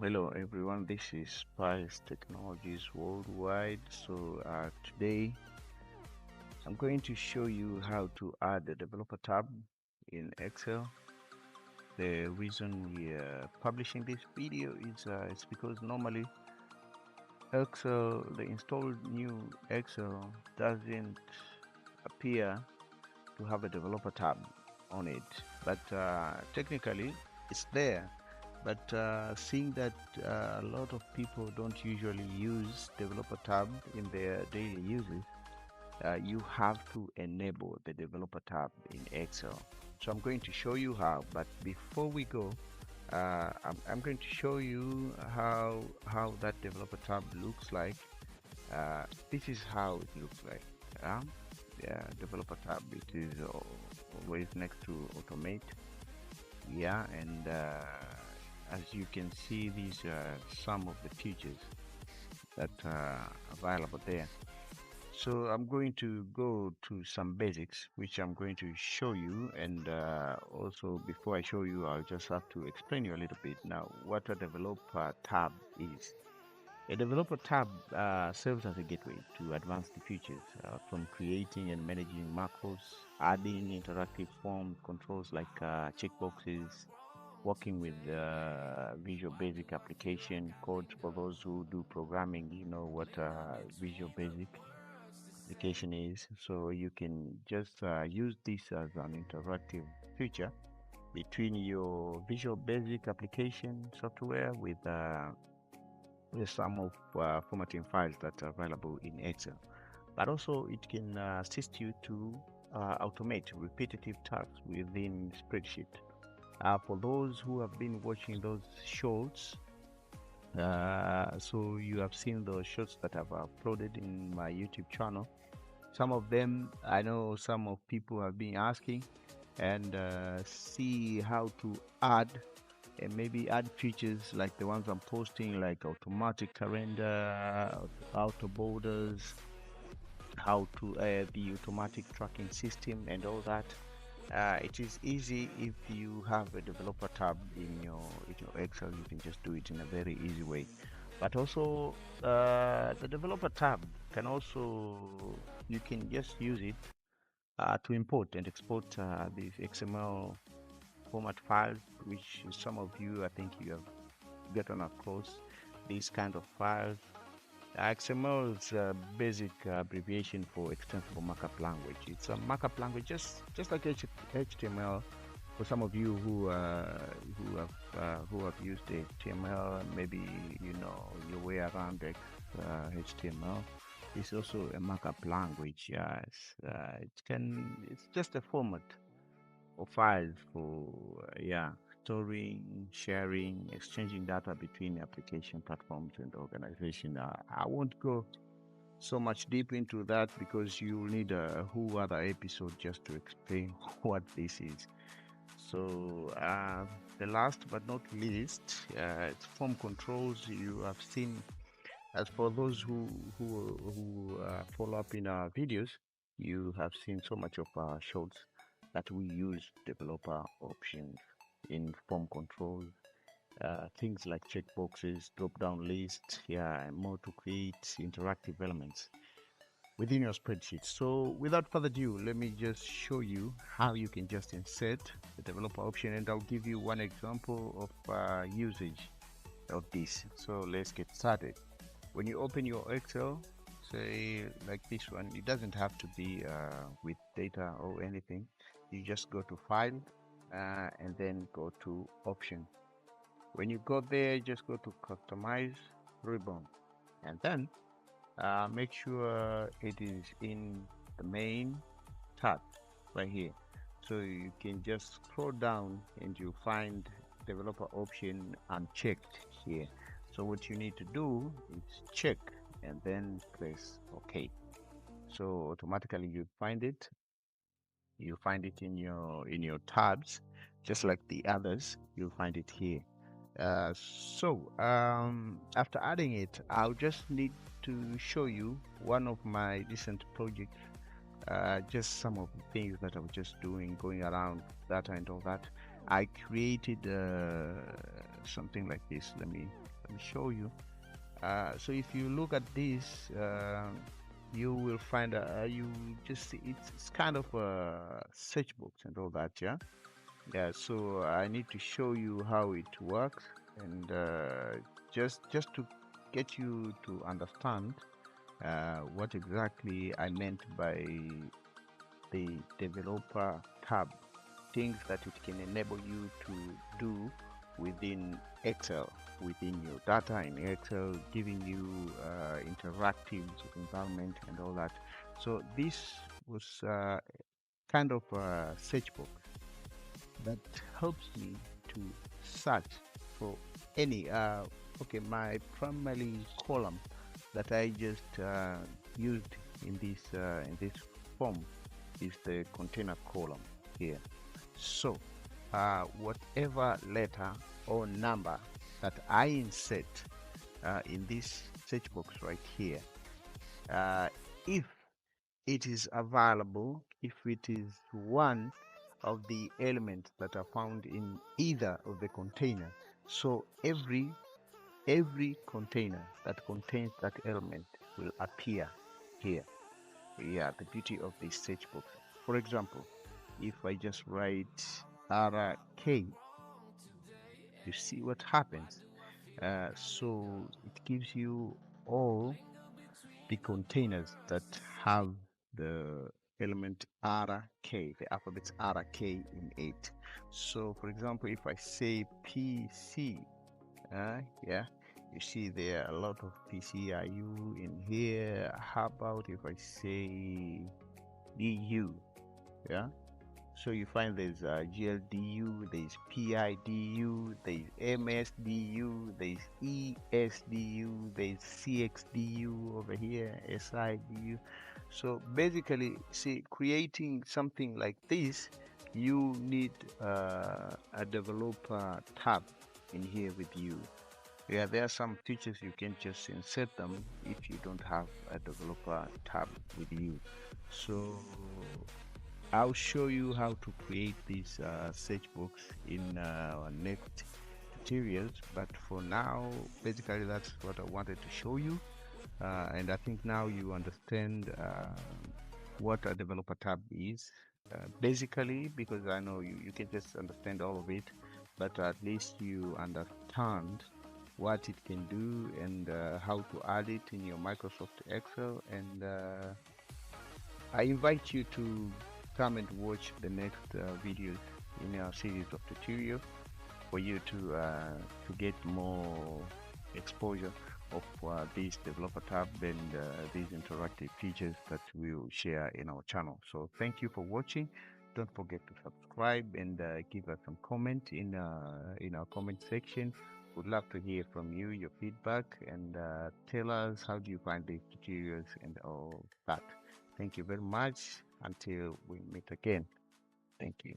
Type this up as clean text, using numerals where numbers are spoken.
Hello everyone, this is Spice Technologies Worldwide. Today I'm going to show you how to add a developer tab in Excel. The reason we are publishing this video is because normally the installed new Excel doesn't appear to have a developer tab on it, but technically it's there. But seeing that a lot of people don't usually use developer tab in their daily uses, you have to enable the developer tab in Excel. So I'm going to show you how, but before we go, I'm going to show you how that developer tab looks like. This is how it looks like. Yeah, developer tab. It is always next to automate. Yeah, and as you can see, these are some of the features that are available there. So I'm going to go to some basics, which I'm going to show you. And also, before I show you, I'll just have to explain you a little bit now what a developer tab is. A developer tab serves as a gateway to advanced features, from creating and managing macros, adding interactive form controls like checkboxes, working with Visual Basic application code. For those who do programming, you know what Visual Basic application is. So you can just use this as an interactive feature between your Visual Basic application software with some of formatting files that are available in Excel. But also it can assist you to automate repetitive tasks within spreadsheet. For those who have been watching those shorts, so you have seen those shorts that I've uploaded in my YouTube channel. Some of them, I know some of people have been asking and see how to add and maybe add features like the ones I'm posting, like automatic calendar, auto borders, how to the automatic tracking system and all that. It is easy if you have a developer tab in your Excel. You can just do it in a very easy way. But also, the developer tab can also you can just use it to import and export these XML format files, which some of you I think you have gotten across these kind of files. XML is a basic abbreviation for extensible markup language. It's a markup language just like HTML. For some of you who have used HTML, maybe you know your way around HTML. It's also a markup language. Yes, it's just a format or files for storing, sharing, exchanging data between application platforms and organization. I won't go so much deep into that because you'll need a whole other episode just to explain what this is. So the last but not least, it's form controls. You have seen, as for those who follow up in our videos, you have seen so much of our shorts that we use developer options in form controls, things like checkboxes, drop-down lists, yeah, and more to create interactive elements within your spreadsheet. So without further ado, let me just show you how you can just insert the developer option, and I'll give you one example of usage of this. So let's get started. When you open your Excel, say like this one, it doesn't have to be with data or anything. You just go to file and then go to option. When you go there, just go to customize ribbon, and then make sure it is in the main tab right here. So you can just scroll down and you find developer option unchecked here. So what you need to do is check and then press OK. So automatically you find it in your tabs, just like the others. You'll find it here. After adding it, I'll just need to show you one of my recent projects, just some of the things that I was just doing, going around data and all that. I created something like this. Let me let me show you. So if you look at this, you will find you just see it's kind of a search box and all that, yeah. Yeah, so I need to show you how it works, and just to get you to understand what exactly I meant by the developer tab, things that it can enable you to do within Excel, within your data in Excel, giving you interactive environment and all that. So this was kind of a search box that helps me to search for any okay, my primary column that I just used in this form is the container column here. So whatever letter or number that I insert in this search box right here, uh, if it is available, if it is one of the elements that are found in either of the container, so every container that contains that element will appear here. Yeah, the beauty of this search box. For example, if I just write RK, you see what happens. So it gives you all the containers that have the element RK, the alphabets RK in it. So for example, if I say PC, yeah, you see there are a lot of PCIU in here. How about if I say DU? Yeah, so you find there's GLDU, there's PIDU, there's MSDU, there's ESDU, there's CXDU over here, SIDU. So basically, see, creating something like this, you need a developer tab in here with you. Yeah, there are some features you can just insert them if you don't have a developer tab with you. So I'll show you how to create these search box in our next tutorials. But for now, basically that's what I wanted to show you. And I think now you understand what a developer tab is. Basically, because I know you can just understand all of it, but at least you understand what it can do and how to add it in your Microsoft Excel. And I invite you to come and watch the next videos in our series of tutorials for you to get more exposure of this developer tab and these interactive features that we'll share in our channel. So thank you for watching. Don't forget to subscribe and give us some comment in our comment section. Would love to hear from you, your feedback, and tell us how do you find these tutorials and all that. Thank you very much. Until we meet again. Thank you.